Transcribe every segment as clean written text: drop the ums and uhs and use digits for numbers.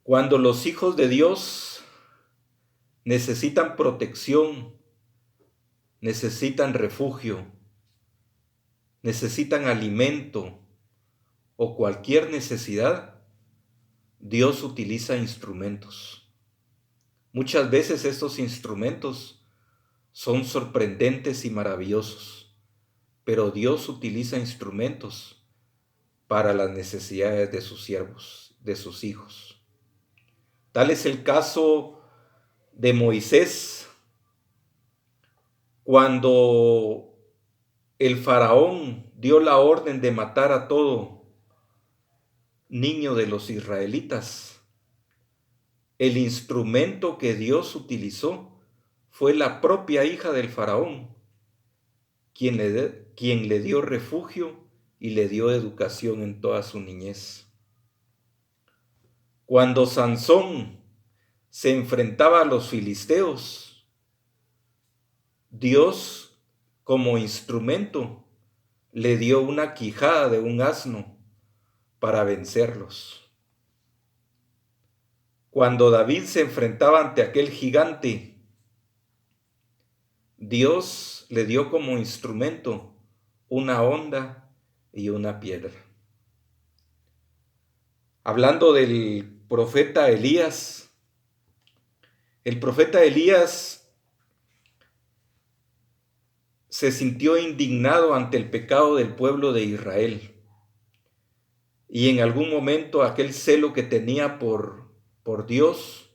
Cuando los hijos de Dios necesitan protección, necesitan refugio, necesitan alimento o cualquier necesidad, Dios utiliza instrumentos. Muchas veces estos instrumentos son sorprendentes y maravillosos, pero Dios utiliza instrumentos para las necesidades de sus siervos, de sus hijos. Tal es el caso de Moisés, cuando el faraón dio la orden de matar a todo niño de los israelitas. El instrumento que Dios utilizó fue la propia hija del faraón, quien le dio refugio y le dio educación en toda su niñez. Cuando Sansón se enfrentaba a los filisteos, Dios, como instrumento, le dio una quijada de un asno para vencerlos. Cuando David se enfrentaba ante aquel gigante, Dios le dio como instrumento una honda y una piedra. Hablando del profeta Elías, el profeta Elías se sintió indignado ante el pecado del pueblo de Israel. Y en algún momento aquel celo que tenía por Dios,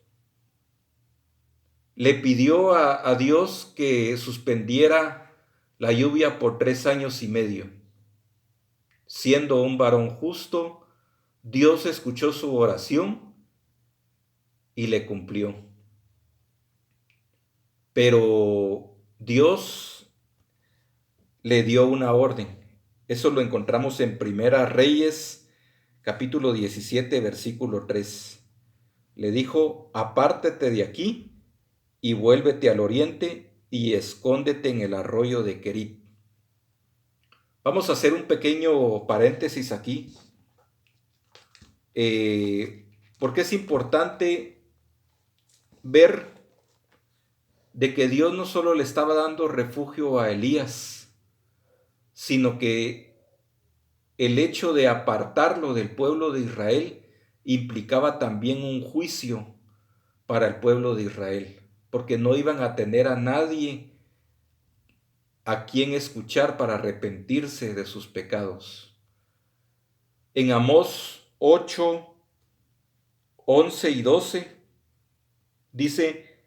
le pidió a Dios que suspendiera la lluvia por 3 años y medio. Siendo un varón justo, Dios escuchó su oración y le cumplió. Pero Dios le dio una orden. Eso lo encontramos en Primera Reyes, capítulo 17, versículo 3. Le dijo: apártate de aquí y vuélvete al oriente y escóndete en el arroyo de Querit. Vamos a hacer un pequeño paréntesis aquí, porque es importante ver de que Dios no solo le estaba dando refugio a Elías, sino que el hecho de apartarlo del pueblo de Israel implicaba también un juicio para el pueblo de Israel, porque no iban a tener a nadie a quien escuchar para arrepentirse de sus pecados. En Amós 8, 11 y 12 dice: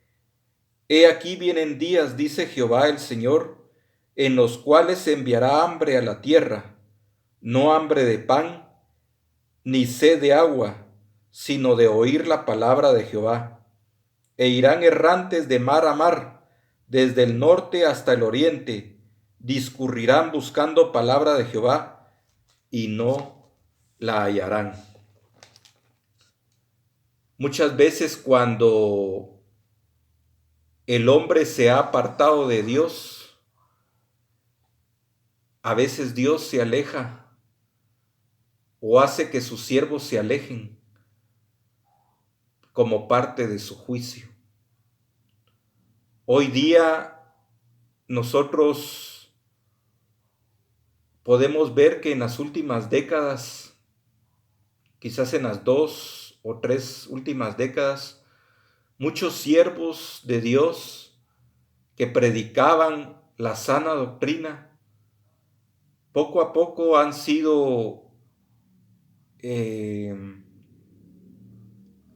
he aquí vienen días, dice Jehová el Señor, en los cuales se enviará hambre a la tierra, no hambre de pan, ni sed de agua, sino de oír la palabra de Jehová. E irán errantes de mar a mar, desde el norte hasta el oriente, discurrirán buscando palabra de Jehová, y no la hallarán. Muchas veces cuando el hombre se ha apartado de Dios, a veces Dios se aleja o hace que sus siervos se alejen como parte de su juicio. Hoy día nosotros podemos ver que en las últimas décadas, quizás en las 2 o 3 últimas décadas, muchos siervos de Dios que predicaban la sana doctrina, poco a poco han sido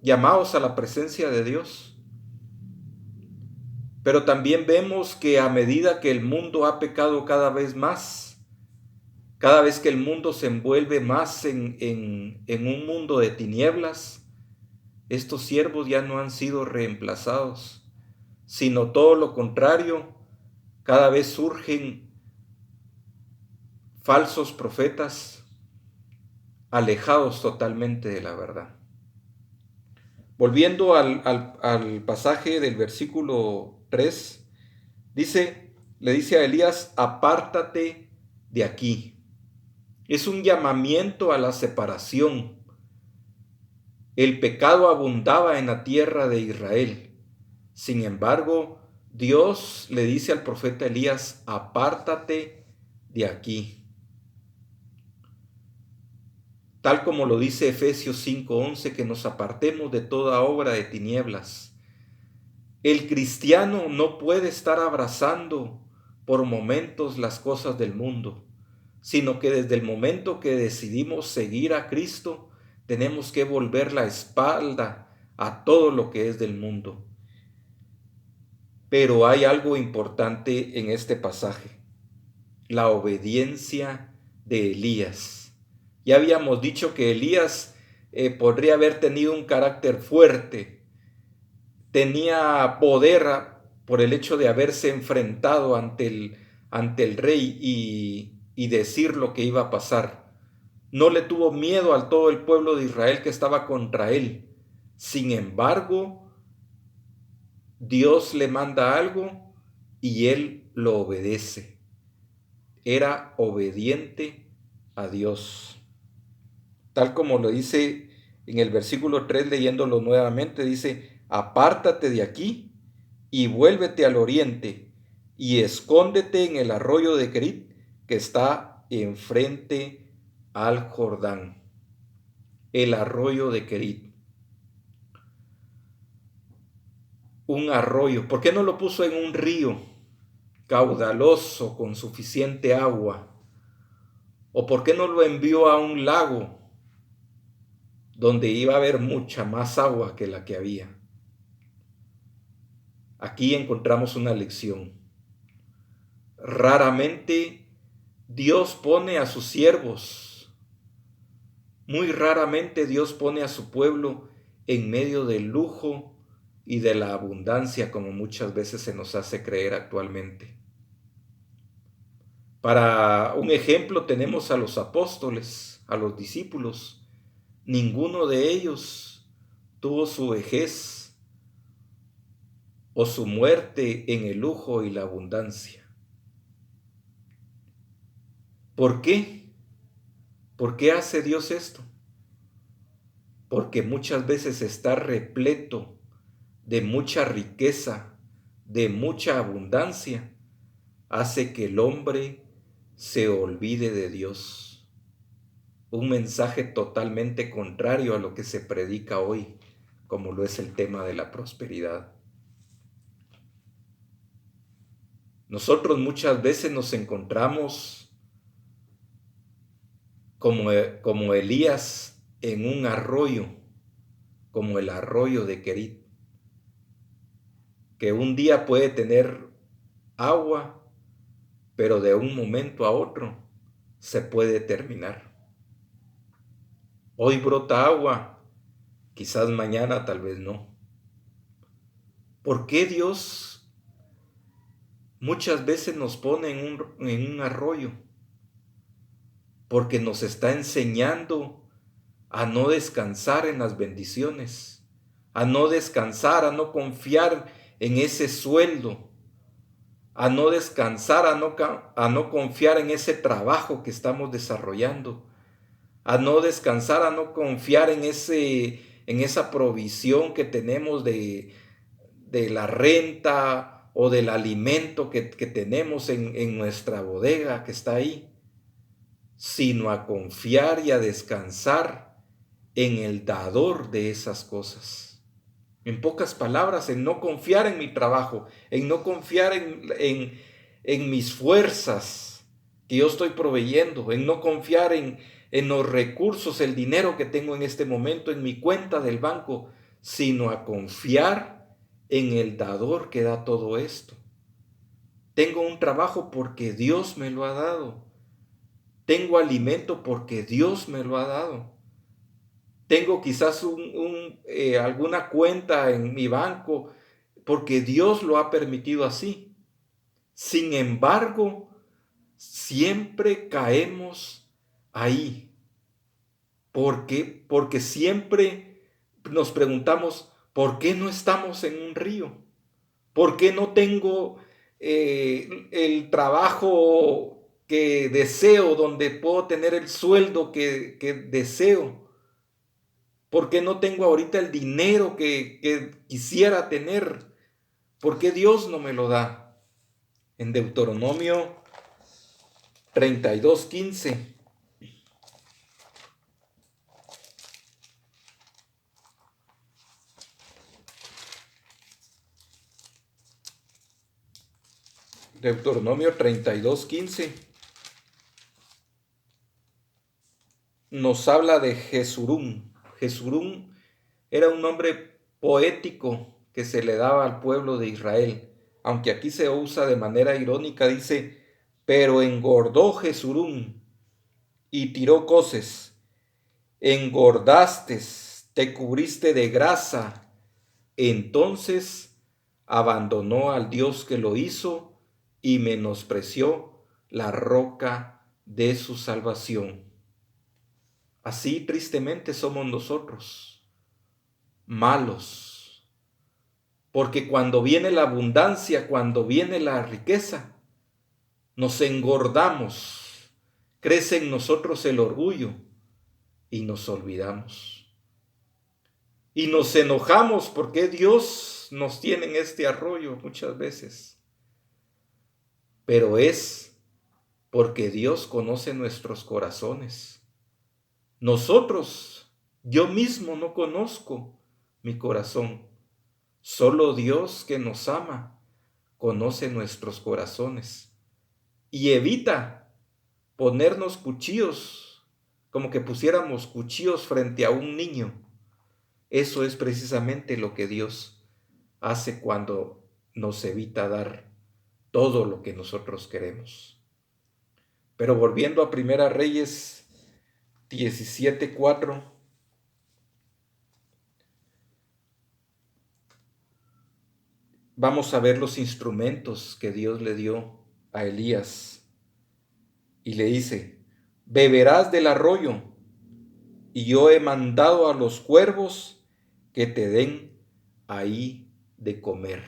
llamados a la presencia de Dios. Pero también vemos que a medida que el mundo ha pecado cada vez más, cada vez que el mundo se envuelve más en un mundo de tinieblas, estos siervos ya no han sido reemplazados, sino todo lo contrario, cada vez surgen falsos profetas alejados totalmente de la verdad. Volviendo al pasaje del versículo 3, le dice a Elías: apártate de aquí. Es un llamamiento a la separación. El pecado abundaba en la tierra de Israel. Sin embargo, Dios le dice al profeta Elías, apártate de aquí. Tal como lo dice Efesios 5:11, que nos apartemos de toda obra de tinieblas. El cristiano no puede estar abrazando por momentos las cosas del mundo, sino que desde el momento que decidimos seguir a Cristo, tenemos que volver la espalda a todo lo que es del mundo. Pero hay algo importante en este pasaje, la obediencia de Elías. Ya habíamos dicho que Elías podría haber tenido un carácter fuerte, tenía poder por el hecho de haberse enfrentado ante el rey y decir lo que iba a pasar. No le tuvo miedo a todo el pueblo de Israel que estaba contra él. Sin embargo, Dios le manda algo y él lo obedece. Era obediente a Dios. Tal como lo dice en el versículo 3, leyéndolo nuevamente, dice, apártate de aquí y vuélvete al oriente y escóndete en el arroyo de Kerit que está enfrente al Jordán. El arroyo de Kerit. Un arroyo. ¿Por qué no lo puso en un río caudaloso con suficiente agua? ¿O por qué no lo envió a un lago donde iba a haber mucha más agua que la que había? Aquí encontramos una lección. Raramente Dios pone a sus siervos, muy raramente Dios pone a su pueblo en medio del lujo y de la abundancia como muchas veces se nos hace creer actualmente. Para un ejemplo tenemos a los apóstoles, a los discípulos. Ninguno de ellos tuvo su vejez o su muerte en el lujo y la abundancia. ¿Por qué? ¿Por qué hace Dios esto? Porque muchas veces está repleto de mucha riqueza, de mucha abundancia, hace que el hombre se olvide de Dios. Un mensaje totalmente contrario a lo que se predica hoy, como lo es el tema de la prosperidad. Nosotros muchas veces nos encontramos como Elías en un arroyo, como el arroyo de Kerit, que un día puede tener agua, pero de un momento a otro se puede terminar. Hoy brota agua, quizás mañana tal vez no. ¿Por qué Dios muchas veces nos pone en un arroyo? Porque nos está enseñando a no descansar en las bendiciones, a no descansar, a no confiar en ese sueldo, a no descansar, a no confiar en ese trabajo que estamos desarrollando, a no descansar, a no confiar en esa provisión que tenemos de la renta o del alimento que tenemos en nuestra bodega que está ahí, sino a confiar y a descansar en el dador de esas cosas. En pocas palabras, en no confiar en mi trabajo, en no confiar en mis fuerzas que yo estoy proveyendo, en no confiar en los recursos, el dinero que tengo en este momento en mi cuenta del banco, sino a confiar en el dador que da todo esto. Tengo un trabajo porque Dios me lo ha dado. Tengo alimento porque Dios me lo ha dado. Tengo quizás alguna cuenta en mi banco porque Dios lo ha permitido así. Sin embargo, siempre caemos ahí. ¿Por qué? Porque siempre nos preguntamos, ¿por qué no estamos en un río? ¿Por qué no tengo el trabajo que deseo, donde puedo tener el sueldo que deseo? ¿Por qué no tengo ahorita el dinero que quisiera tener? ¿Por qué Dios no me lo da? En Deuteronomio 32:15. Deuteronomio 32:15 nos habla de Jesurún. Jesurún era un nombre poético que se le daba al pueblo de Israel, aunque aquí se usa de manera irónica, dice, pero engordó Jesurún y tiró coces, engordaste, te cubriste de grasa, entonces abandonó al Dios que lo hizo y menospreció la roca de su salvación. Así tristemente somos nosotros, malos, porque cuando viene la abundancia, cuando viene la riqueza, nos engordamos, crece en nosotros el orgullo y nos olvidamos. Y nos enojamos porque Dios nos tiene en este arroyo muchas veces. Pero es porque Dios conoce nuestros corazones. Nosotros, yo mismo no conozco mi corazón. Solo Dios que nos ama conoce nuestros corazones y evita ponernos cuchillos, como que pusiéramos cuchillos frente a un niño. Eso es precisamente lo que Dios hace cuando nos evita dar todo lo que nosotros queremos. Pero volviendo a Primera Reyes 17:4, vamos a ver los instrumentos que Dios le dio a Elías. Y le dice, beberás del arroyo, y yo he mandado a los cuervos que te den ahí de comer.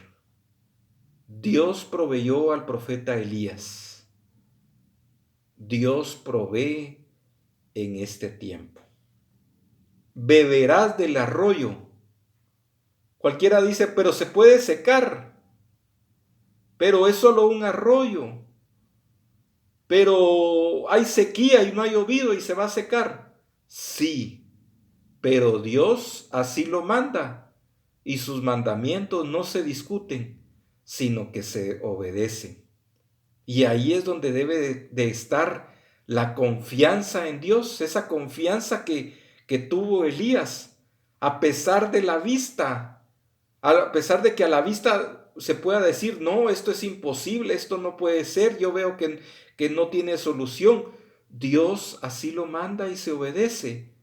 Dios proveyó al profeta Elías. Dios provee en este tiempo. Beberás del arroyo. Cualquiera dice, pero se puede secar. Pero es solo un arroyo. Pero hay sequía y no ha llovido y se va a secar. Sí, pero Dios así lo manda y sus mandamientos no se discuten, sino que se obedecen. Y ahí es donde debe de estar la confianza en Dios, esa confianza que tuvo Elías, a pesar de la vista, a pesar de que a la vista se pueda decir, no, esto es imposible, esto no puede ser, yo veo que no tiene solución. Dios así lo manda y se obedece.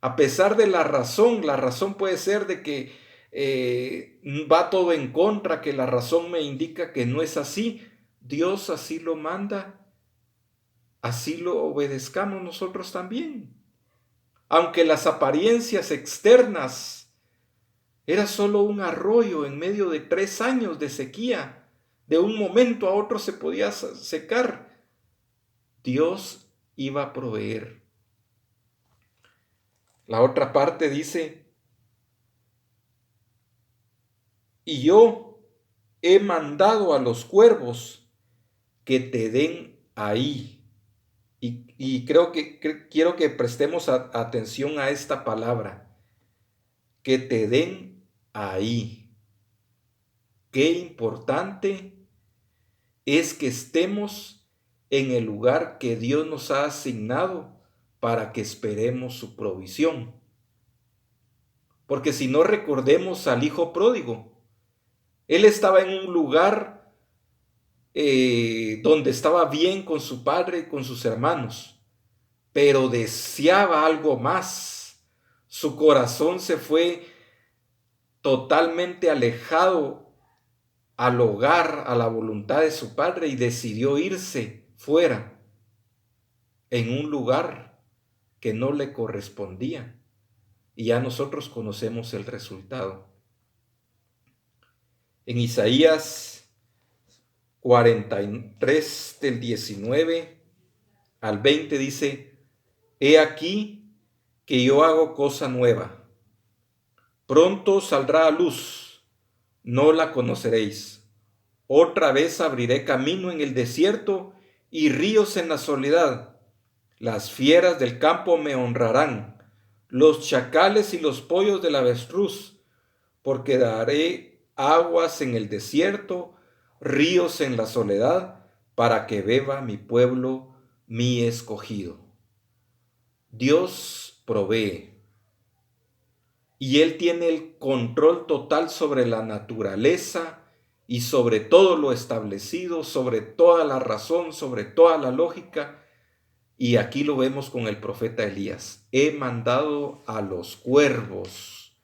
A pesar de la razón puede ser de que va todo en contra, que la razón me indica que no es así. Dios así lo manda, así lo obedezcamos nosotros también. Aunque las apariencias externas era solo un arroyo en medio de 3 años de sequía, de un momento a otro se podía secar, Dios iba a proveer. La otra parte dice, y yo he mandado a los cuervos que te den ahí. Y quiero que prestemos atención a esta palabra, que te den ahí. Qué importante es que estemos en el lugar que Dios nos ha asignado para que esperemos su provisión. Porque si no, recordemos al hijo pródigo. Él estaba en un lugar donde estaba bien con su padre y con sus hermanos, pero deseaba algo más. Su corazón se fue totalmente alejado al hogar, a la voluntad de su padre, y decidió irse fuera en un lugar que no le correspondía. Y ya nosotros conocemos el resultado. En Isaías 43 del 19 al 20 dice, he aquí que yo hago cosa nueva. Pronto saldrá a luz, no la conoceréis. Otra vez abriré camino en el desierto y ríos en la soledad. Las fieras del campo me honrarán, los chacales y los pollos del avestruz, porque daré aguas en el desierto, ríos en la soledad, para que beba mi pueblo, mi escogido. Dios provee y Él tiene el control total sobre la naturaleza y sobre todo lo establecido, sobre toda la razón, sobre toda la lógica. Y aquí lo vemos con el profeta Elías. He mandado a los cuervos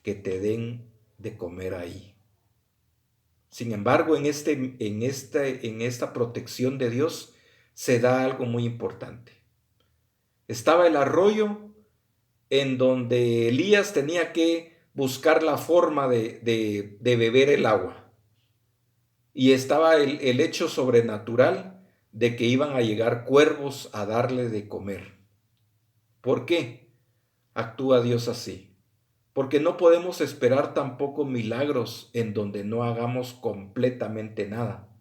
que te den de comer ahí. Sin embargo, en esta protección de Dios se da algo muy importante. Estaba el arroyo en donde Elías tenía que buscar la forma de beber el agua. Y estaba el hecho sobrenatural de que iban a llegar cuervos a darle de comer. ¿Por qué actúa Dios así? Porque no podemos esperar tampoco milagros en donde no hagamos completamente nada.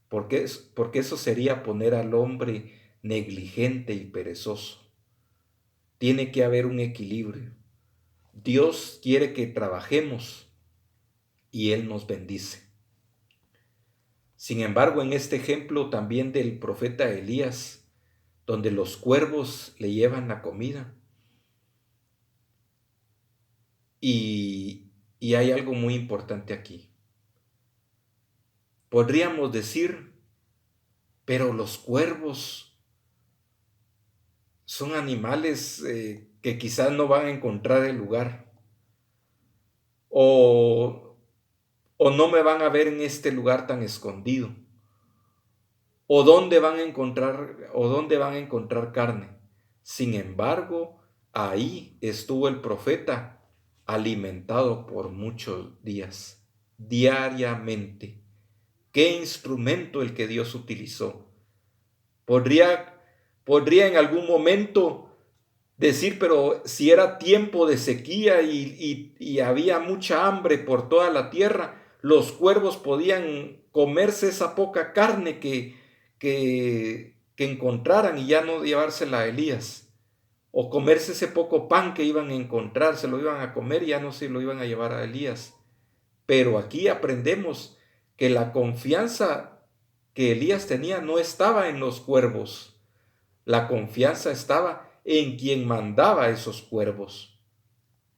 Porque eso sería poner al hombre negligente y perezoso. Tiene que haber un equilibrio. Dios quiere que trabajemos y Él nos bendice. Sin embargo, en este ejemplo también del profeta Elías, donde los cuervos le llevan la comida, y hay algo muy importante aquí. Podríamos decir, pero los cuervos son animales que quizás no van a encontrar el lugar, o, o no me van a ver en este lugar tan escondido, o dónde van a encontrar carne. Sin embargo, ahí estuvo el profeta alimentado por muchos días, diariamente. ¿Qué instrumento el que Dios utilizó? Podría en algún momento decir, pero si era tiempo de sequía y había mucha hambre por toda la tierra, los cuervos podían comerse esa poca carne que encontraran y ya no llevársela a Elías. O comerse ese poco pan que iban a encontrar, se lo iban a comer y ya no se lo iban a llevar a Elías. Pero aquí aprendemos que la confianza que Elías tenía no estaba en los cuervos. La confianza estaba en quien mandaba esos cuervos.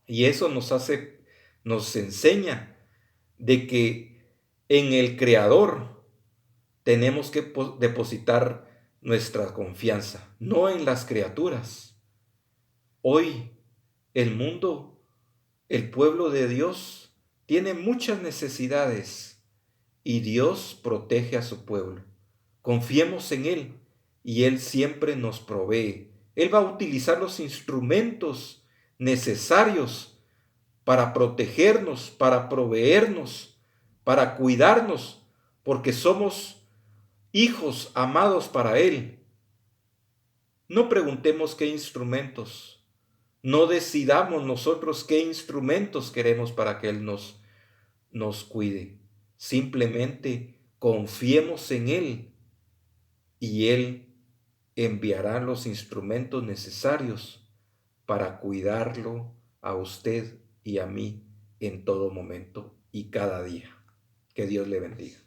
Y eso nos enseña de que en el Creador tenemos que depositar nuestra confianza, no en las criaturas. Hoy el mundo, el pueblo de Dios, tiene muchas necesidades y Dios protege a su pueblo. Confiemos en Él y Él siempre nos provee. Él va a utilizar los instrumentos necesarios para protegernos, para proveernos, para cuidarnos, porque somos hijos amados para Él. No preguntemos qué instrumentos, no decidamos nosotros qué instrumentos queremos para que Él nos cuide. Simplemente confiemos en Él y Él enviará los instrumentos necesarios para cuidarlo a usted y a mí en todo momento y cada día. Que Dios le bendiga.